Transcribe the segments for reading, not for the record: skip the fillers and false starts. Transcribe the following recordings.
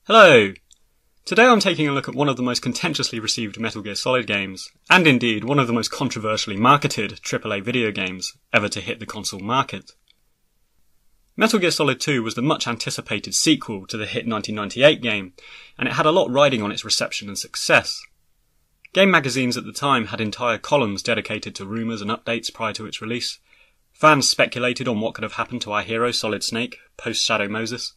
Hello! Today I'm taking a look at one of the most contentiously received Metal Gear Solid games, and indeed one of the most controversially marketed AAA video games ever to hit the console market. Metal Gear Solid 2 was the much anticipated sequel to the hit 1998 game, and it had a lot riding on its reception and success. Game magazines at the time had entire columns dedicated to rumours and updates prior to its release. Fans speculated on what could have happened to our hero Solid Snake post-Shadow Moses,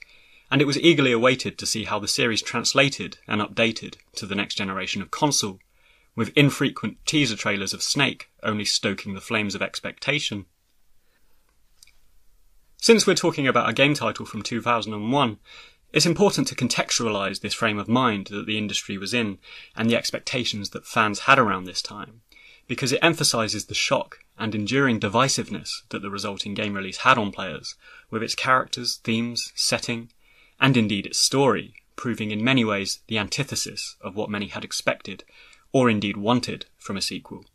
and it was eagerly awaited to see how the series translated and updated to the next generation of console, with infrequent teaser trailers of Snake only stoking the flames of expectation. Since we're talking about a game title from 2001, it's important to contextualise this frame of mind that the industry was in and the expectations that fans had around this time, because it emphasises the shock and enduring divisiveness that the resulting game release had on players, with its characters, themes, setting, and indeed its story, proving in many ways the antithesis of what many had expected, or indeed wanted, from a sequel.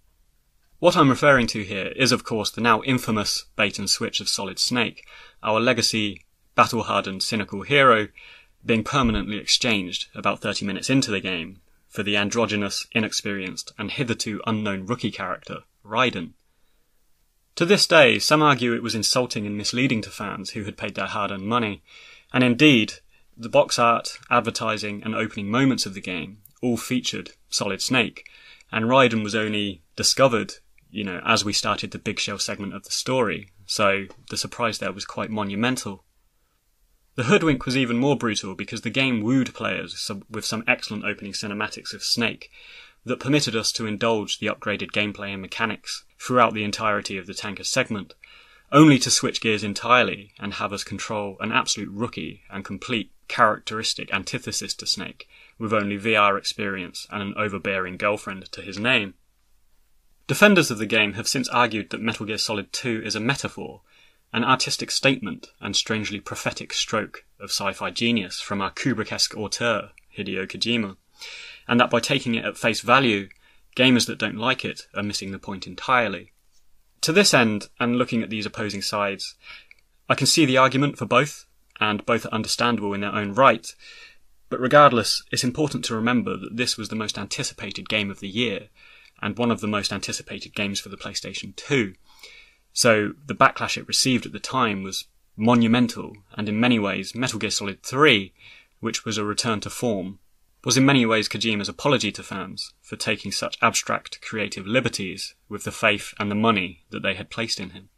What I'm referring to here is of course the now infamous bait and switch of Solid Snake, our legacy, battle-hardened, cynical hero, being permanently exchanged about 30 minutes into the game for the androgynous, inexperienced, and hitherto unknown rookie character, Raiden. To this day, some argue it was insulting and misleading to fans who had paid their hard-earned money, and indeed, the box art, advertising, and opening moments of the game all featured Solid Snake, and Raiden was only discovered, as we started the Big Shell segment of the story, so the surprise there was quite monumental. The hoodwink was even more brutal because the game wooed players with some excellent opening cinematics of Snake that permitted us to indulge the upgraded gameplay and mechanics throughout the entirety of the tanker segment, only to switch gears entirely and have us control an absolute rookie and complete characteristic antithesis to Snake, with only VR experience and an overbearing girlfriend to his name. Defenders of the game have since argued that Metal Gear Solid 2 is a metaphor, an artistic statement and strangely prophetic stroke of sci-fi genius from our Kubrick-esque auteur, Hideo Kojima, and that by taking it at face value, gamers that don't like it are missing the point entirely. To this end, and looking at these opposing sides, I can see the argument for both, and both are understandable in their own right, but regardless, it's important to remember that this was the most anticipated game of the year, and one of the most anticipated games for the PlayStation 2. So the backlash it received at the time was monumental, and in many ways Metal Gear Solid 3, which was a return to form, was in many ways Kojima's apology to fans for taking such abstract creative liberties with the faith and the money that they had placed in him.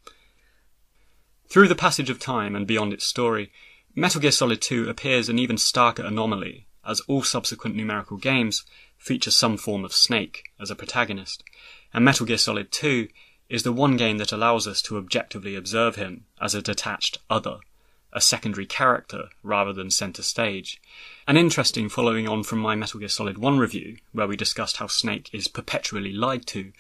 Through the passage of time and beyond its story, Metal Gear Solid 2 appears an even starker anomaly, as all subsequent numerical games feature some form of Snake as a protagonist, and Metal Gear Solid 2 is the one game that allows us to objectively observe him as a detached other, a secondary character rather than centre stage. And interesting, following on from my Metal Gear Solid 1 review, where we discussed how Snake is perpetually lied to,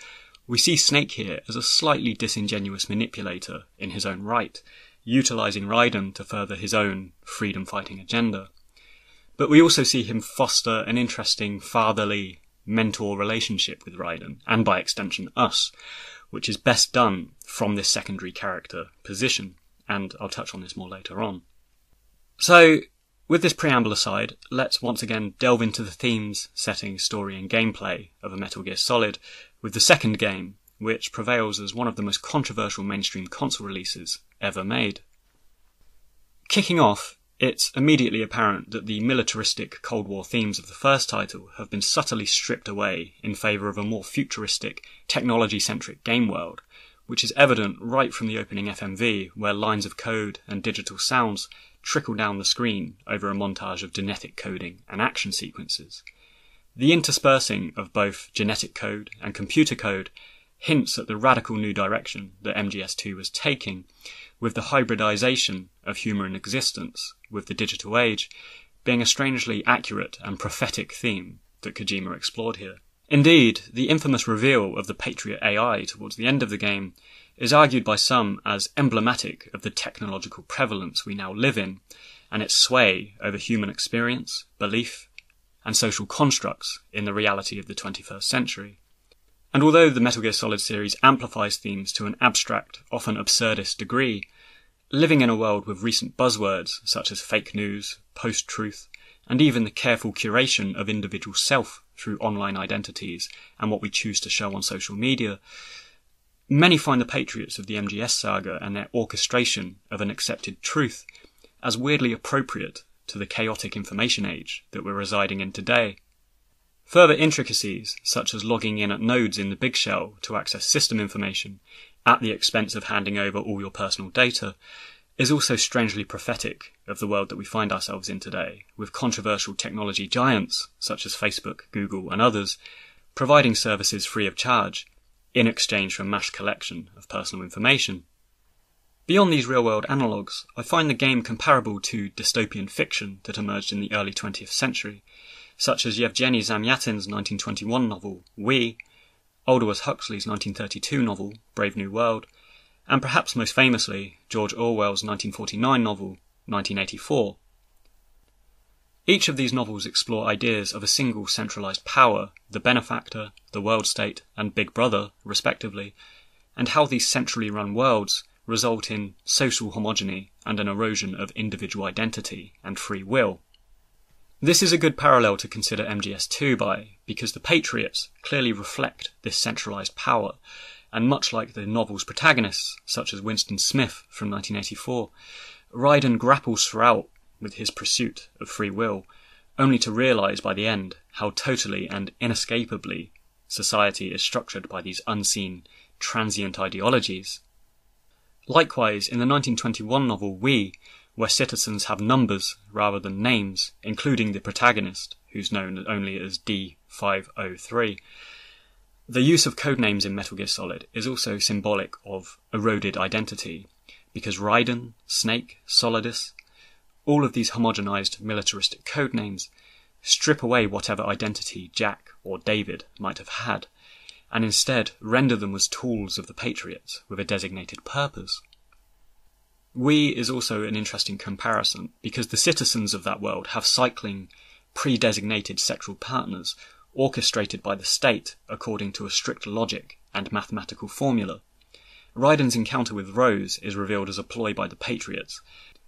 we see Snake here as a slightly disingenuous manipulator in his own right, utilising Raiden to further his own freedom-fighting agenda. But we also see him foster an interesting fatherly mentor relationship with Raiden, and by extension us, which is best done from this secondary character position, and I'll touch on this more later on. So, with this preamble aside, let's once again delve into the themes, setting, story and gameplay of a Metal Gear Solid with the second game, which prevails as one of the most controversial mainstream console releases ever made. Kicking off, it's immediately apparent that the militaristic Cold War themes of the first title have been subtly stripped away in favour of a more futuristic, technology-centric game world, which is evident right from the opening FMV, where lines of code and digital sounds trickle down the screen over a montage of genetic coding and action sequences. The interspersing of both genetic code and computer code hints at the radical new direction that MGS2 was taking, with the hybridization of human existence with the digital age being a strangely accurate and prophetic theme that Kojima explored here. Indeed, the infamous reveal of the Patriot AI towards the end of the game is argued by some as emblematic of the technological prevalence we now live in, and its sway over human experience, belief, and social constructs in the reality of the 21st century. And although the Metal Gear Solid series amplifies themes to an abstract, often absurdist degree, living in a world with recent buzzwords such as fake news, post-truth, and even the careful curation of individual self through online identities and what we choose to show on social media, many find the Patriots of the MGS saga and their orchestration of an accepted truth as weirdly appropriate to the chaotic information age that we're residing in today. Further intricacies, such as logging in at nodes in the Big Shell to access system information at the expense of handing over all your personal data, is also strangely prophetic of the world that we find ourselves in today, with controversial technology giants such as Facebook, Google and others providing services free of charge in exchange for mass collection of personal information. Beyond these real-world analogues, I find the game comparable to dystopian fiction that emerged in the early 20th century, such as Yevgeny Zamyatin's 1921 novel, We, Aldous Huxley's 1932 novel, Brave New World, and perhaps most famously, George Orwell's 1949 novel, 1984. Each of these novels explore ideas of a single centralised power, the benefactor, the world state, and Big Brother, respectively, and how these centrally run worlds result in social homogeny and an erosion of individual identity and free will. This is a good parallel to consider MGS2 by, because the Patriots clearly reflect this centralised power, and much like the novel's protagonists, such as Winston Smith from 1984, Raiden grapples throughout with his pursuit of free will, only to realise by the end how totally and inescapably society is structured by these unseen, transient ideologies. Likewise, in the 1921 novel We, where citizens have numbers rather than names, including the protagonist, who's known only as D503, the use of codenames in Metal Gear Solid is also symbolic of eroded identity, because Raiden, Snake, Solidus, all of these homogenized militaristic codenames strip away whatever identity Jack or David might have had, and instead render them as tools of the Patriots with a designated purpose. We is also an interesting comparison, because the citizens of that world have cycling, pre-designated sexual partners orchestrated by the state according to a strict logic and mathematical formula. Raiden's encounter with Rose is revealed as a ploy by the Patriots,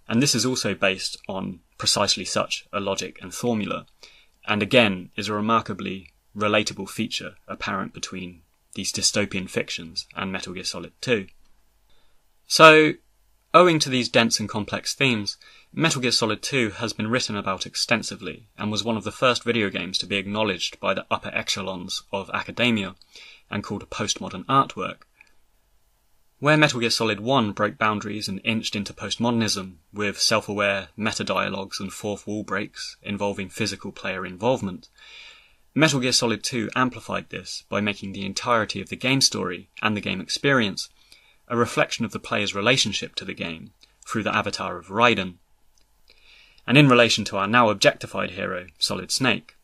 and this is also based on precisely such a logic and formula, and again is a remarkably relatable feature apparent between these dystopian fictions and Metal Gear Solid 2. So, owing to these dense and complex themes, Metal Gear Solid 2 has been written about extensively and was one of the first video games to be acknowledged by the upper echelons of academia and called a postmodern artwork. Where Metal Gear Solid 1 broke boundaries and inched into postmodernism with self-aware meta-dialogues and fourth wall breaks involving physical player involvement, Metal Gear Solid 2 amplified this by making the entirety of the game story and the game experience a reflection of the player's relationship to the game through the avatar of Raiden, and in relation to our now objectified hero, Solid Snake.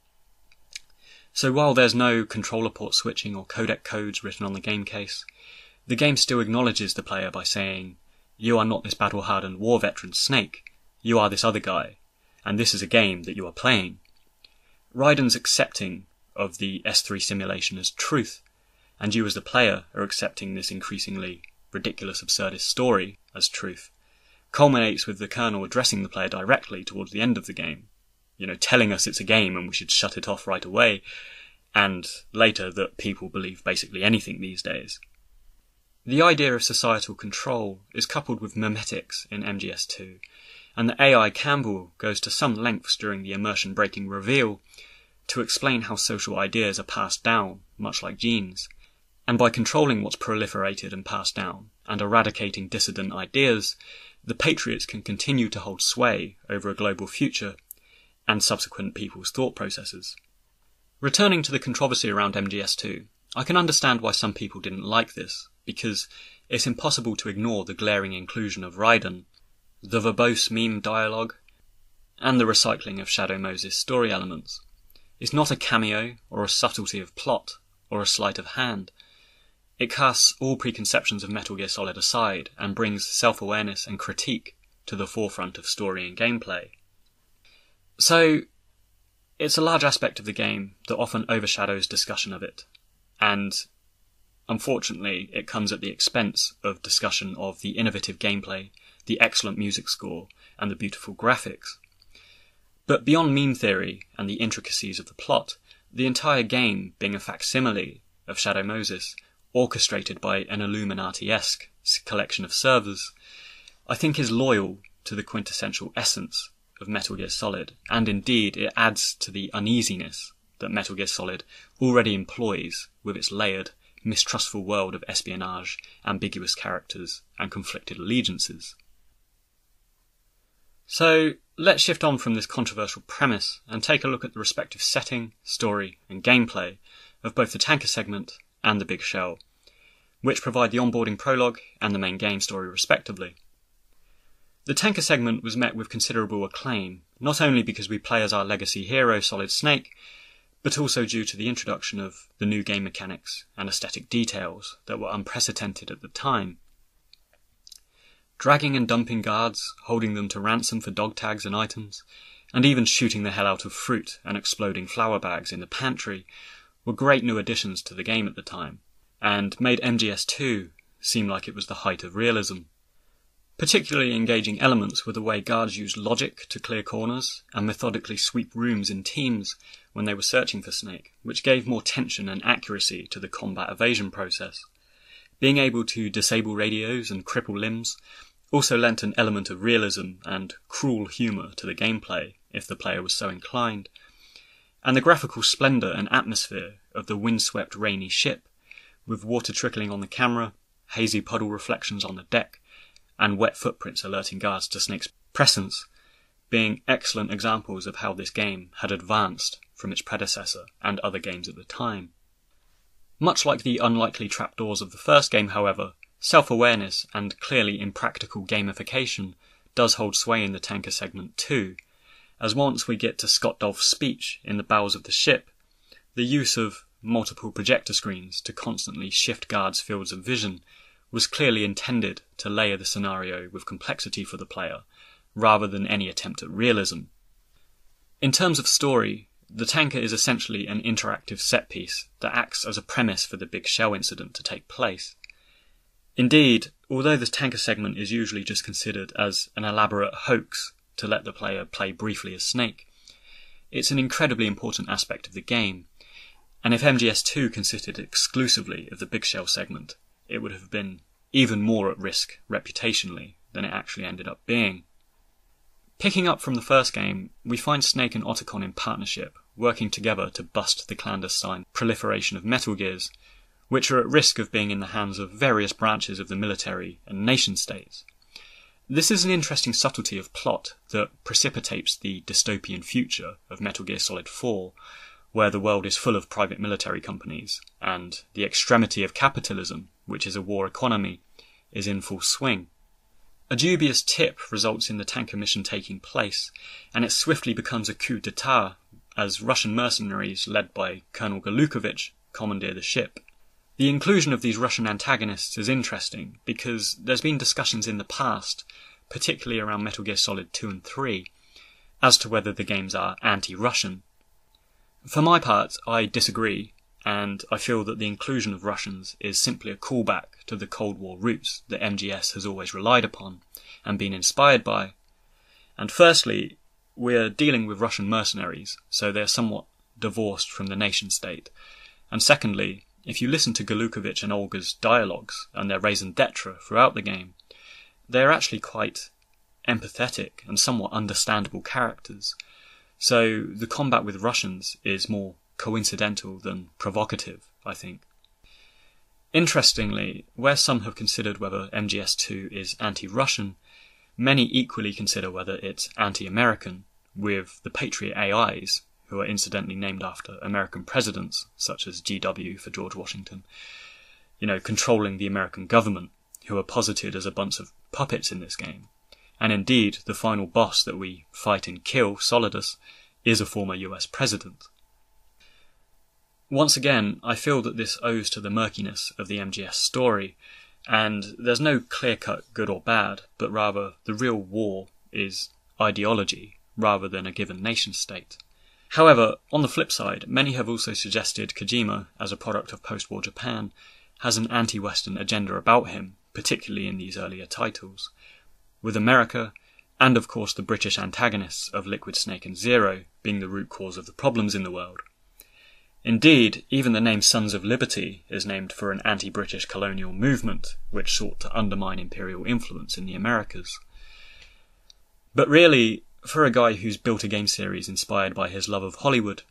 So while there's no controller port switching or codec codes written on the game case, the game still acknowledges the player by saying, "You are not this battle-hardened war veteran Snake, you are this other guy, and this is a game that you are playing." Raiden's accepting of the S3 simulation as truth, and you as the player are accepting this increasingly ridiculous absurdist story as truth, culminates with the Colonel addressing the player directly towards the end of the game, telling us it's a game and we should shut it off right away, and later that people believe basically anything these days. The idea of societal control is coupled with memetics in MGS2, and the AI Campbell goes to some lengths during the immersion-breaking reveal to explain how social ideas are passed down, much like genes, and by controlling what's proliferated and passed down, and eradicating dissident ideas, the Patriots can continue to hold sway over a global future and subsequent people's thought processes. Returning to the controversy around MGS2, I can understand why some people didn't like this, because it's impossible to ignore the glaring inclusion of Raiden, the verbose meme dialogue, and the recycling of Shadow Moses' story elements. It's not a cameo or a subtlety of plot or a sleight of hand. It casts all preconceptions of Metal Gear Solid aside and brings self-awareness and critique to the forefront of story and gameplay. So, it's a large aspect of the game that often overshadows discussion of it, and unfortunately it comes at the expense of discussion of the innovative gameplay, the excellent music score, and the beautiful graphics. But beyond meme theory and the intricacies of the plot, the entire game being a facsimile of Shadow Moses, orchestrated by an Illuminati-esque collection of servers, I think is loyal to the quintessential essence of Metal Gear Solid, and indeed it adds to the uneasiness that Metal Gear Solid already employs with its layered, mistrustful world of espionage, ambiguous characters, and conflicted allegiances. So, let's shift on from this controversial premise and take a look at the respective setting, story, and gameplay of both the tanker segment and the Big Shell, which provide the onboarding prologue and the main game story respectively. The tanker segment was met with considerable acclaim, not only because we play as our legacy hero Solidus Snake, but also due to the introduction of the new game mechanics and aesthetic details that were unprecedented at the time. Dragging and dumping guards, holding them to ransom for dog tags and items, and even shooting the hell out of fruit and exploding flour bags in the pantry were great new additions to the game at the time, and made MGS2 seem like it was the height of realism. Particularly engaging elements were the way guards used logic to clear corners and methodically sweep rooms in teams when they were searching for Snake, which gave more tension and accuracy to the combat evasion process. Being able to disable radios and cripple limbs also lent an element of realism and cruel humour to the gameplay, if the player was so inclined. And the graphical splendour and atmosphere of the windswept rainy ship, with water trickling on the camera, hazy puddle reflections on the deck, and wet footprints alerting guards to Snake's presence, being excellent examples of how this game had advanced from its predecessor and other games at the time. Much like the unlikely trapdoors of the first game, however, self-awareness and clearly impractical gamification does hold sway in the tanker segment too, as once we get to Scott Dolph's speech in the bowels of the ship, the use of multiple projector screens to constantly shift guards' fields of vision was clearly intended to layer the scenario with complexity for the player, rather than any attempt at realism. In terms of story, the tanker is essentially an interactive set piece that acts as a premise for the Big Shell incident to take place. Indeed, although the tanker segment is usually just considered as an elaborate hoax to let the player play briefly as Snake, it's an incredibly important aspect of the game, and if MGS2 consisted exclusively of the Big Shell segment, it would have been even more at risk reputationally than it actually ended up being. Picking up from the first game, we find Snake and Otacon in partnership, working together to bust the clandestine proliferation of Metal Gears, which are at risk of being in the hands of various branches of the military and nation-states. This is an interesting subtlety of plot that precipitates the dystopian future of Metal Gear Solid 4, where the world is full of private military companies, and the extremity of capitalism, which is a war economy, is in full swing. A dubious tip results in the tanker mission taking place, and it swiftly becomes a coup d'etat as Russian mercenaries led by Colonel Galukovich commandeer the ship. The inclusion of these Russian antagonists is interesting because there's been discussions in the past, particularly around Metal Gear Solid 2 and 3, as to whether the games are anti-Russian. For my part, I disagree, and I feel that the inclusion of Russians is simply a callback to the Cold War roots that MGS has always relied upon and been inspired by. And firstly, we're dealing with Russian mercenaries, so they're somewhat divorced from the nation-state. And secondly, if you listen to Galukovich and Olga's dialogues and their raison d'etre throughout the game, they're actually quite empathetic and somewhat understandable characters. So the combat with Russians is more coincidental than provocative, I think. Interestingly, where some have considered whether MGS2 is anti-Russian, many equally consider whether it's anti-American, with the Patriot AIs, who are incidentally named after American presidents, such as GW for George Washington, controlling the American government, who are posited as a bunch of puppets in this game. And indeed, the final boss that we fight and kill, Solidus, is a former US president. Once again, I feel that this owes to the murkiness of the MGS story, and there's no clear-cut good or bad, but rather the real war is ideology rather than a given nation-state. However, on the flip side, many have also suggested Kojima, as a product of post-war Japan, has an anti-Western agenda about him, particularly in these earlier titles, with America and of course the British antagonists of Liquid Snake and Zero being the root cause of the problems in the world. Indeed, even the name Sons of Liberty is named for an anti-British colonial movement which sought to undermine imperial influence in the Americas. But really, for a guy who's built a game series inspired by his love of Hollywood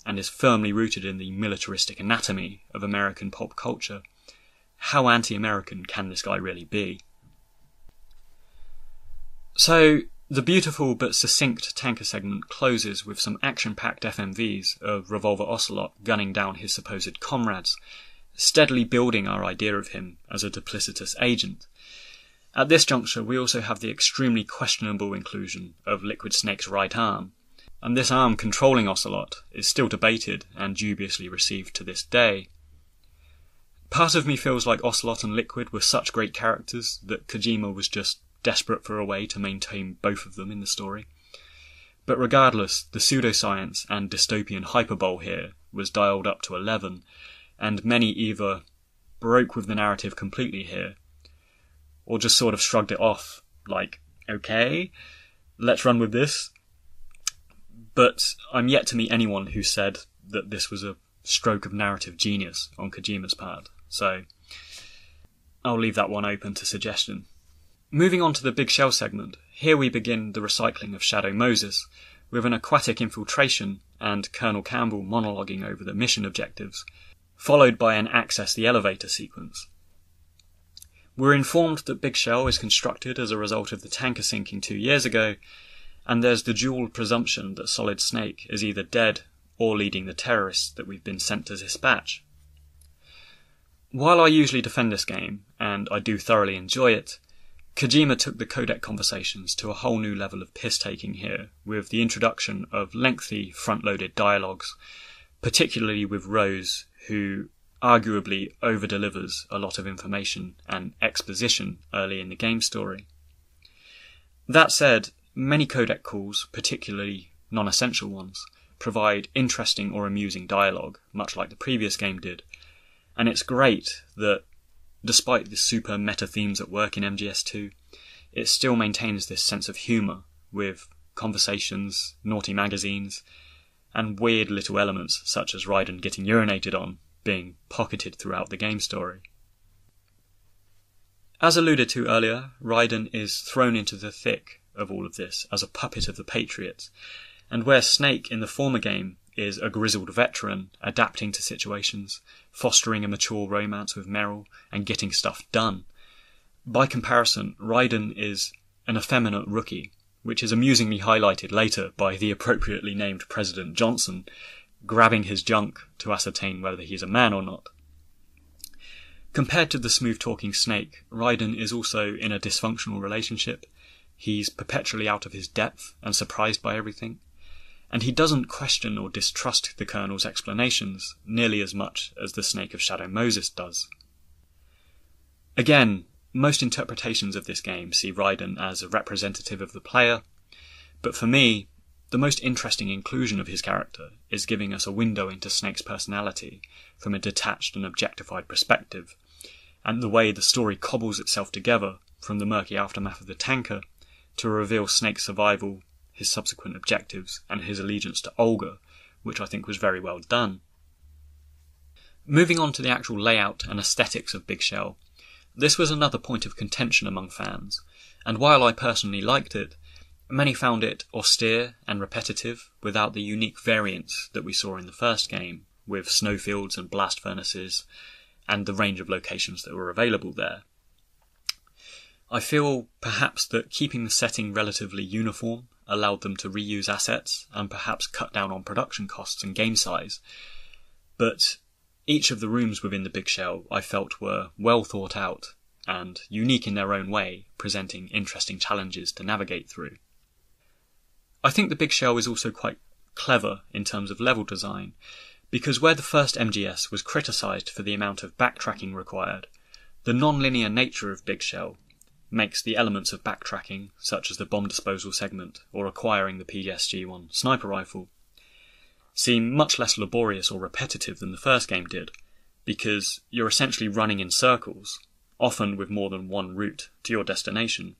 and is firmly rooted in the militaristic anatomy of American pop culture, how anti-American can this guy really be? So, the beautiful but succinct tanker segment closes with some action-packed FMVs of Revolver Ocelot gunning down his supposed comrades, steadily building our idea of him as a duplicitous agent. At this juncture, we also have the extremely questionable inclusion of Liquid Snake's right arm, and this arm controlling Ocelot is still debated and dubiously received to this day. Part of me feels like Ocelot and Liquid were such great characters that Kojima was just desperate for a way to maintain both of them in the story. But regardless, the pseudoscience and dystopian hyperbole here was dialed up to 11, and many either broke with the narrative completely here, or just sort of shrugged it off, like, okay, let's run with this. But I'm yet to meet anyone who said that this was a stroke of narrative genius on Kojima's part, so I'll leave that one open to suggestion. Moving on to the Big Shell segment, here we begin the recycling of Shadow Moses, with an aquatic infiltration and Colonel Campbell monologuing over the mission objectives, followed by an Access the Elevator sequence. We're informed that Big Shell is constructed as a result of the tanker sinking 2 years ago, and there's the dual presumption that Solid Snake is either dead or leading the terrorists that we've been sent to dispatch. While I usually defend this game, and I do thoroughly enjoy it, Kojima took the codec conversations to a whole new level of piss-taking here, with the introduction of lengthy, front-loaded dialogues, particularly with Rose, who arguably over-delivers a lot of information and exposition early in the game story. That said, many codec calls, particularly non-essential ones, provide interesting or amusing dialogue, much like the previous game did, and it's great that despite the super meta themes at work in MGS2, it still maintains this sense of humour, with conversations, naughty magazines, and weird little elements such as Raiden getting urinated on being pocketed throughout the game story. As alluded to earlier, Raiden is thrown into the thick of all of this as a puppet of the Patriots, and where Snake in the former game is a grizzled veteran adapting to situations, fostering a mature romance with Meryl, and getting stuff done. By comparison, Raiden is an effeminate rookie, which is amusingly highlighted later by the appropriately named President Johnson grabbing his junk to ascertain whether he's a man or not. Compared to the smooth-talking Snake, Raiden is also in a dysfunctional relationship. He's perpetually out of his depth and surprised by everything, and he doesn't question or distrust the Colonel's explanations nearly as much as the Snake of Shadow Moses does. Again, most interpretations of this game see Raiden as a representative of the player, but for me, the most interesting inclusion of his character is giving us a window into Snake's personality from a detached and objectified perspective, and the way the story cobbles itself together from the murky aftermath of the tanker to reveal Snake's survival, his subsequent objectives, and his allegiance to Olga, which I think was very well done. Moving on to the actual layout and aesthetics of Big Shell, this was another point of contention among fans, and while I personally liked it, many found it austere and repetitive without the unique variance that we saw in the first game, with snowfields and blast furnaces, and the range of locations that were available there. I feel perhaps that keeping the setting relatively uniform allowed them to reuse assets and perhaps cut down on production costs and game size, but each of the rooms within the Big Shell I felt were well thought out and unique in their own way, presenting interesting challenges to navigate through. I think the Big Shell is also quite clever in terms of level design, because where the first MGS was criticised for the amount of backtracking required, the non-linear nature of Big Shell makes the elements of backtracking, such as the bomb disposal segment or acquiring the PSG-1 sniper rifle, seem much less laborious or repetitive than the first game did, because you're essentially running in circles, often with more than one route to your destination.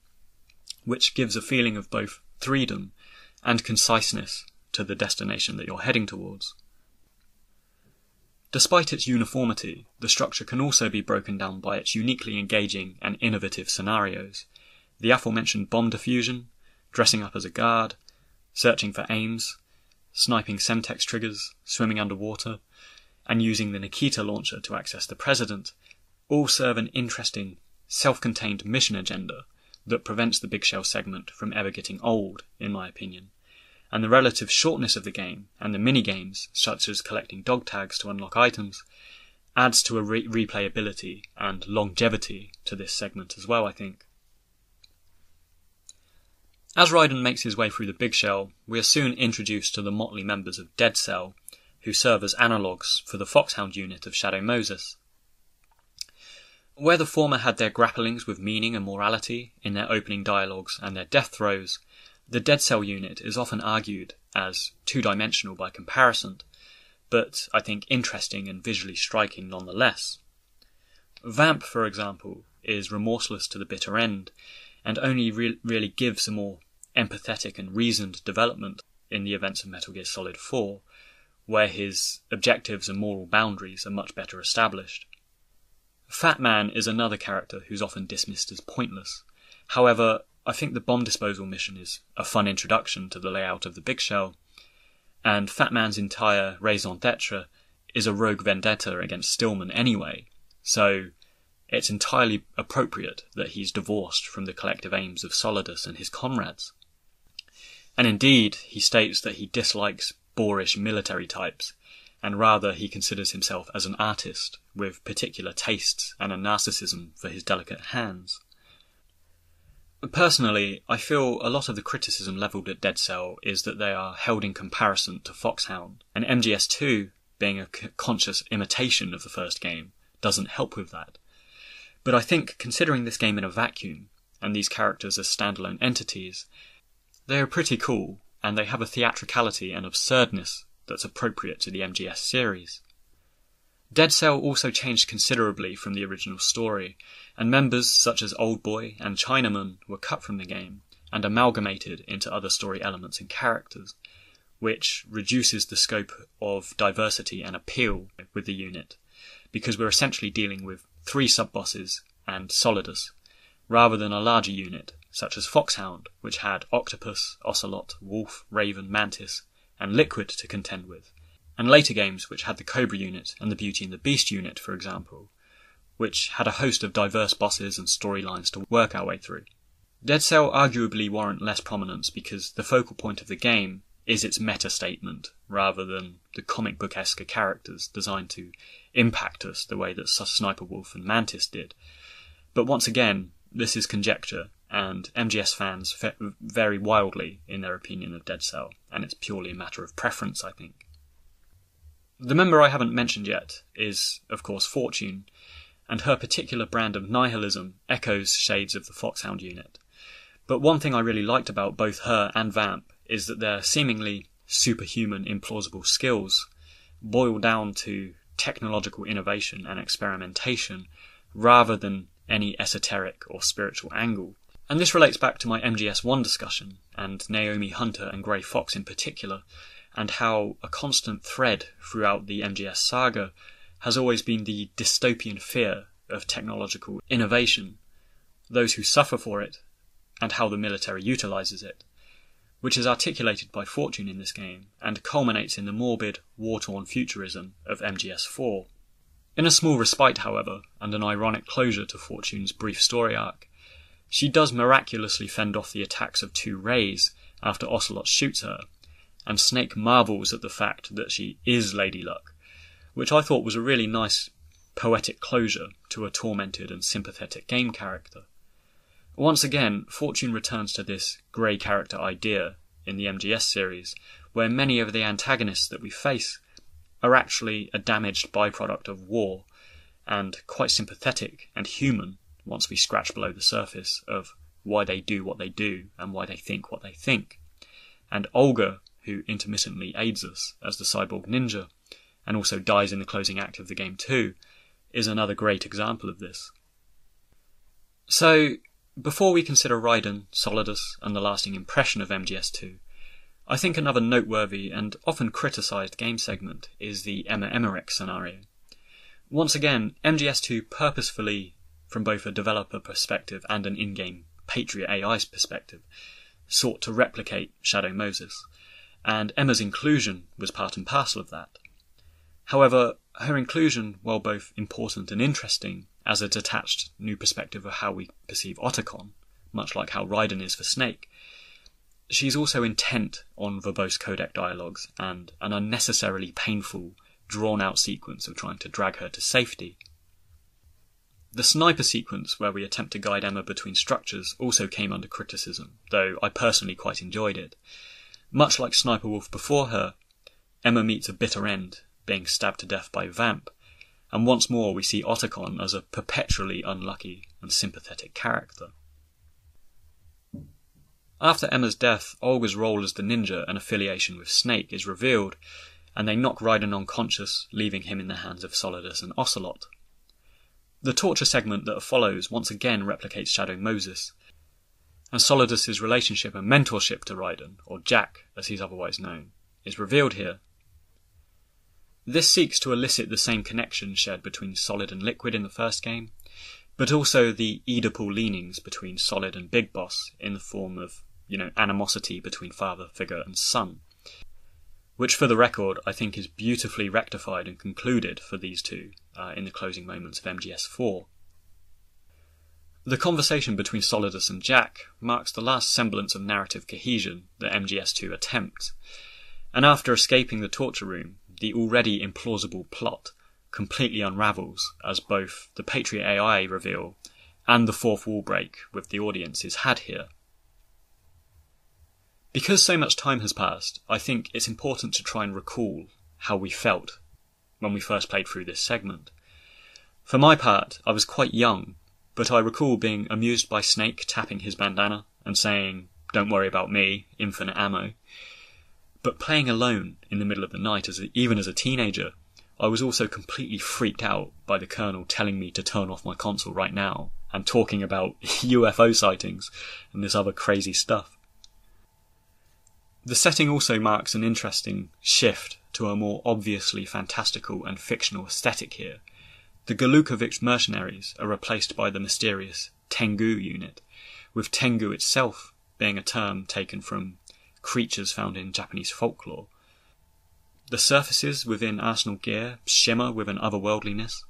which gives a feeling of both freedom and conciseness to the destination that you're heading towards. Despite its uniformity, the structure can also be broken down by its uniquely engaging and innovative scenarios. The aforementioned bomb diffusion, dressing up as a guard, searching for aims, sniping Semtex triggers, swimming underwater, and using the Nikita launcher to access the President, all serve an interesting, self-contained mission agenda that prevents the Big Shell segment from ever getting old, in my opinion. And the relative shortness of the game, and the mini-games, such as collecting dog tags to unlock items, adds to a replayability and longevity to this segment as well, I think. As Raiden makes his way through the Big Shell, we are soon introduced to the motley members of Dead Cell, who serve as analogues for the Foxhound unit of Shadow Moses. Where the former had their grapplings with meaning and morality in their opening dialogues and their death throes, the Dead Cell unit is often argued as two-dimensional by comparison, but I think interesting and visually striking nonetheless. Vamp, for example, is remorseless to the bitter end, and only really gives a more empathetic and reasoned development in the events of Metal Gear Solid 4, where his objectives and moral boundaries are much better established. Fat Man is another character who's often dismissed as pointless. However, I think the bomb disposal mission is a fun introduction to the layout of the Big Shell, and Fat Man's entire raison d'etre is a rogue vendetta against Stillman anyway, so it's entirely appropriate that he's divorced from the collective aims of Solidus and his comrades. And indeed, he states that he dislikes boorish military types, and rather he considers himself as an artist with particular tastes and a narcissism for his delicate hands. Personally, I feel a lot of the criticism levelled at Dead Cell is that they are held in comparison to Foxhound, and MGS2, being a conscious imitation of the first game, doesn't help with that. But I think, considering this game in a vacuum, and these characters as standalone entities, they are pretty cool, and they have a theatricality and absurdness that's appropriate to the MGS series. Dead Cell also changed considerably from the original story, and members such as Old Boy and Chinaman were cut from the game and amalgamated into other story elements and characters, which reduces the scope of diversity and appeal with the unit, because we're essentially dealing with 3 sub-bosses and Solidus, rather than a larger unit such as Foxhound, which had Octopus, Ocelot, Wolf, Raven, Mantis, and Liquid to contend with, and later games which had the Cobra unit and the Beauty and the Beast unit, for example, which had a host of diverse bosses and storylines to work our way through. Dead Cell arguably warrant less prominence because the focal point of the game is its meta-statement, rather than the comic book-esque characters designed to impact us the way that Sniper Wolf and Mantis did. But once again, this is conjecture, and MGS fans vary wildly in their opinion of Dead Cell, and it's purely a matter of preference, I think. The member I haven't mentioned yet is, of course, Fortune, and her particular brand of nihilism echoes shades of the Foxhound unit. But one thing I really liked about both her and Vamp is that their seemingly superhuman, implausible skills boil down to technological innovation and experimentation rather than any esoteric or spiritual angle. And this relates back to my MGS1 discussion, and Naomi Hunter and Grey Fox in particular, and how a constant thread throughout the MGS saga has always been the dystopian fear of technological innovation, those who suffer for it, and how the military utilises it, which is articulated by Fortune in this game, and culminates in the morbid, war-torn futurism of MGS4. In a small respite, however, and an ironic closure to Fortune's brief story arc, she does miraculously fend off the attacks of 2 Rays after Ocelot shoots her, and Snake marvels at the fact that she is Lady Luck, which I thought was a really nice poetic closure to a tormented and sympathetic game character. Once again, Fortune returns to this grey character idea in the MGS series, where many of the antagonists that we face are actually a damaged byproduct of war, and quite sympathetic and human once we scratch below the surface of why they do what they do and why they think what they think. And Olga, who intermittently aids us as the cyborg ninja, and also dies in the closing act of the game too, is another great example of this. So, Before we consider Raiden, Solidus, and the lasting impression of MGS2, I think another noteworthy and often criticised game segment is the Emma Emmerich scenario. Once again, MGS2 purposefully, from both a developer perspective and an in-game Patriot AI's perspective, sought to replicate Shadow Moses, and Emma's inclusion was part and parcel of that. However, her inclusion, while both important and interesting as a detached new perspective of how we perceive Otacon, much like how Raiden is for Snake, she's also intent on verbose codec dialogues and an unnecessarily painful, drawn-out sequence of trying to drag her to safety. The sniper sequence where we attempt to guide Emma between structures also came under criticism, though I personally quite enjoyed it. Much like Sniper Wolf before her, Emma meets a bitter end, being stabbed to death by Vamp, and once more we see Otacon as a perpetually unlucky and sympathetic character. After Emma's death, Olga's role as the ninja and affiliation with Snake is revealed, and they knock Raiden unconscious, leaving him in the hands of Solidus and Ocelot. The torture segment that follows once again replicates Shadow Moses, and Solidus' relationship and mentorship to Raiden, or Jack as he's otherwise known, is revealed here. This seeks to elicit the same connection shared between Solid and Liquid in the first game, but also the Oedipal leanings between Solid and Big Boss in the form of, animosity between father figure and son, which for the record I think is beautifully rectified and concluded for these two in the closing moments of MGS4. The conversation between Solidus and Jack marks the last semblance of narrative cohesion that MGS2 attempts, and after escaping the torture room, the already implausible plot completely unravels as both the Patriot AI reveal and the fourth wall break with the audience is had here. Because so much time has passed, I think it's important to try and recall how we felt when we first played through this segment. For my part, I was quite young, but I recall being amused by Snake tapping his bandana and saying, "Don't worry about me, infinite ammo." But playing alone in the middle of the night, even as a teenager, I was also completely freaked out by the Colonel telling me to turn off my console right now and talking about UFO sightings and this other crazy stuff. The setting also marks an interesting shift to a more obviously fantastical and fictional aesthetic here. The Galukovich mercenaries are replaced by the mysterious Tengu unit, with Tengu itself being a term taken from creatures found in Japanese folklore. The surfaces within Arsenal Gear shimmer with an otherworldliness,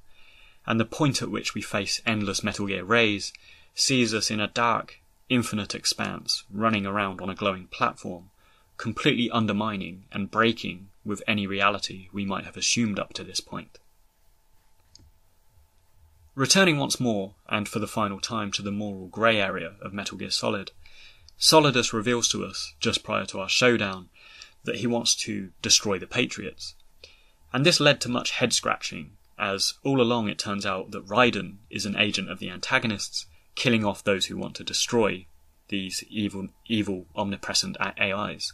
and the point at which we face endless Metal Gear rays sees us in a dark, infinite expanse running around on a glowing platform, completely undermining and breaking with any reality we might have assumed up to this point. Returning once more, and for the final time, to the moral grey area of Metal Gear Solid, Solidus reveals to us, just prior to our showdown, that he wants to destroy the Patriots. And this led to much head-scratching, as all along it turns out that Raiden is an agent of the antagonists, killing off those who want to destroy these evil omnipresent AIs.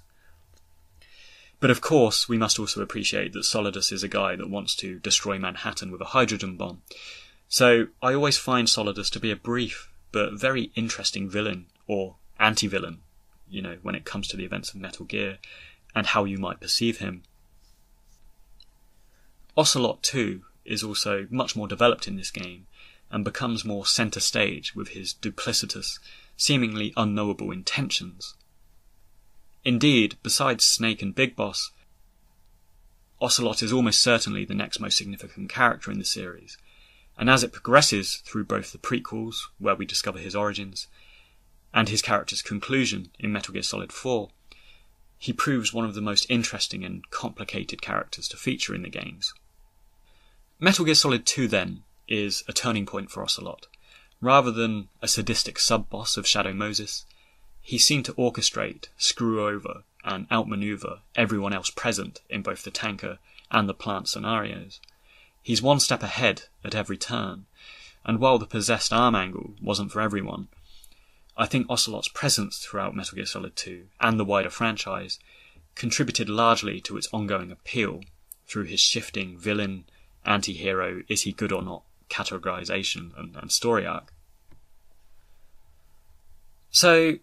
But of course, we must also appreciate that Solidus is a guy that wants to destroy Manhattan with a hydrogen bomb. So I always find Solidus to be a brief but very interesting villain, or anti-villain, when it comes to the events of Metal Gear and how you might perceive him. Ocelot too is also much more developed in this game and becomes more centre stage with his duplicitous, seemingly unknowable intentions. Indeed, besides Snake and Big Boss, Ocelot is almost certainly the next most significant character in the series, and as it progresses through both the prequels, where we discover his origins, and his character's conclusion in Metal Gear Solid 4, he proves one of the most interesting and complicated characters to feature in the games. Metal Gear Solid 2, then, is a turning point for Ocelot. Rather than a sadistic sub-boss of Shadow Moses, he seemed to orchestrate, screw over, and outmaneuver everyone else present in both the tanker and the plant scenarios. He's one step ahead at every turn, and while the possessed arm angle wasn't for everyone, I think Ocelot's presence throughout Metal Gear Solid 2 and the wider franchise contributed largely to its ongoing appeal through his shifting villain, anti-hero, is he good or not categorization and story arc. So,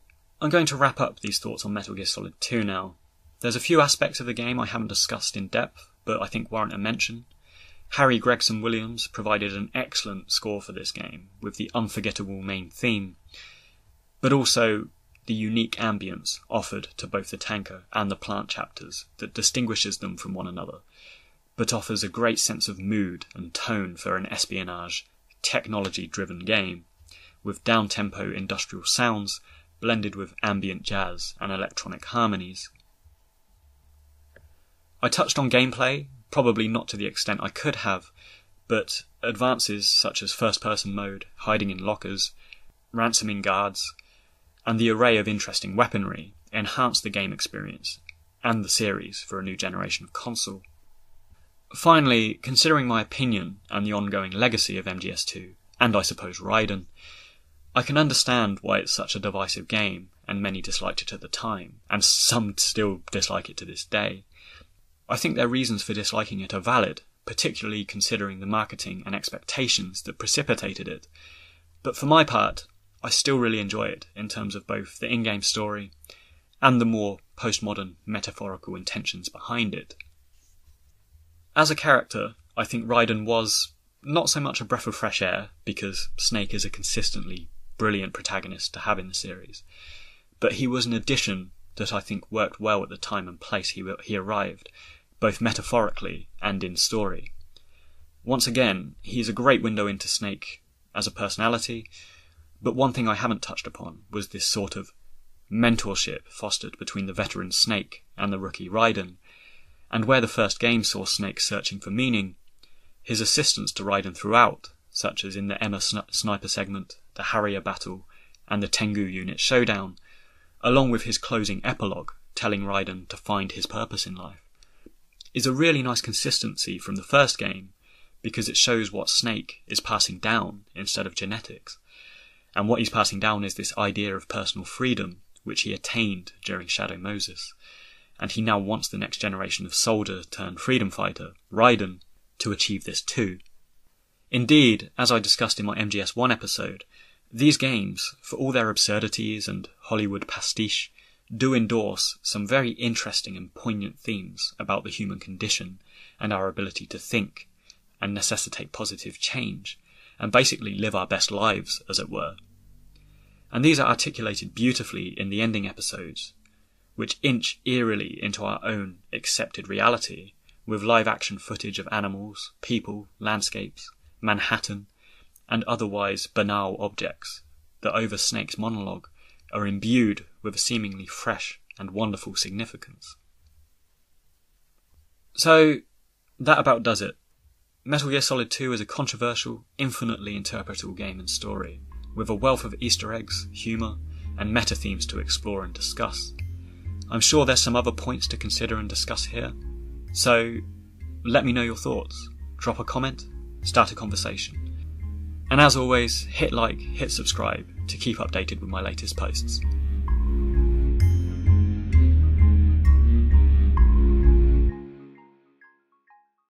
I'm going to wrap up these thoughts on Metal Gear Solid 2 now. There's a few aspects of the game I haven't discussed in depth, but I think warrant a mention. Harry Gregson Williams provided an excellent score for this game, with the unforgettable main theme, but also the unique ambience offered to both the tanker and the plant chapters that distinguishes them from one another, but offers a great sense of mood and tone for an espionage, technology-driven game, with down-tempo industrial sounds blended with ambient jazz and electronic harmonies. I touched on gameplay, probably not to the extent I could have, but advances such as first-person mode, hiding in lockers, ransoming guards, and the array of interesting weaponry enhance the game experience and the series for a new generation of console. Finally, considering my opinion and the ongoing legacy of MGS2, and I suppose Raiden, I can understand why it's such a divisive game, and many disliked it at the time, and some still dislike it to this day. I think their reasons for disliking it are valid, particularly considering the marketing and expectations that precipitated it, but for my part, I still really enjoy it in terms of both the in-game story and the more postmodern metaphorical intentions behind it. As a character, I think Raiden was not so much a breath of fresh air, because Snake is a consistently brilliant protagonist to have in the series, but he was an addition that I think worked well at the time and place he arrived, both metaphorically and in story. Once again, he is a great window into Snake as a personality, but one thing I haven't touched upon was this sort of mentorship fostered between the veteran Snake and the rookie Raiden, and where the first game saw Snake searching for meaning, his assistance to Raiden throughout, such as in the Emma sniper segment, the Harrier battle, and the Tengu unit showdown, along with his closing epilogue telling Raiden to find his purpose in life, is a really nice consistency from the first game, because it shows what Snake is passing down instead of genetics. And what he's passing down is this idea of personal freedom, which he attained during Shadow Moses. And he now wants the next generation of soldier turned freedom fighter, Raiden, to achieve this too. Indeed, as I discussed in my MGS1 episode, these games, for all their absurdities and Hollywood pastiche, do endorse some very interesting and poignant themes about the human condition and our ability to think and necessitate positive change, and basically live our best lives, as it were. And these are articulated beautifully in the ending episodes, which inch eerily into our own accepted reality, with live-action footage of animals, people, landscapes, Manhattan, and otherwise banal objects that over Snake's monologue are imbued with a seemingly fresh and wonderful significance. So, that about does it. Metal Gear Solid 2 is a controversial, infinitely interpretable game and story, with a wealth of Easter eggs, humour, and meta-themes to explore and discuss. I'm sure there's some other points to consider and discuss here, so let me know your thoughts. Drop a comment, start a conversation. And as always, hit like, hit subscribe to keep updated with my latest posts.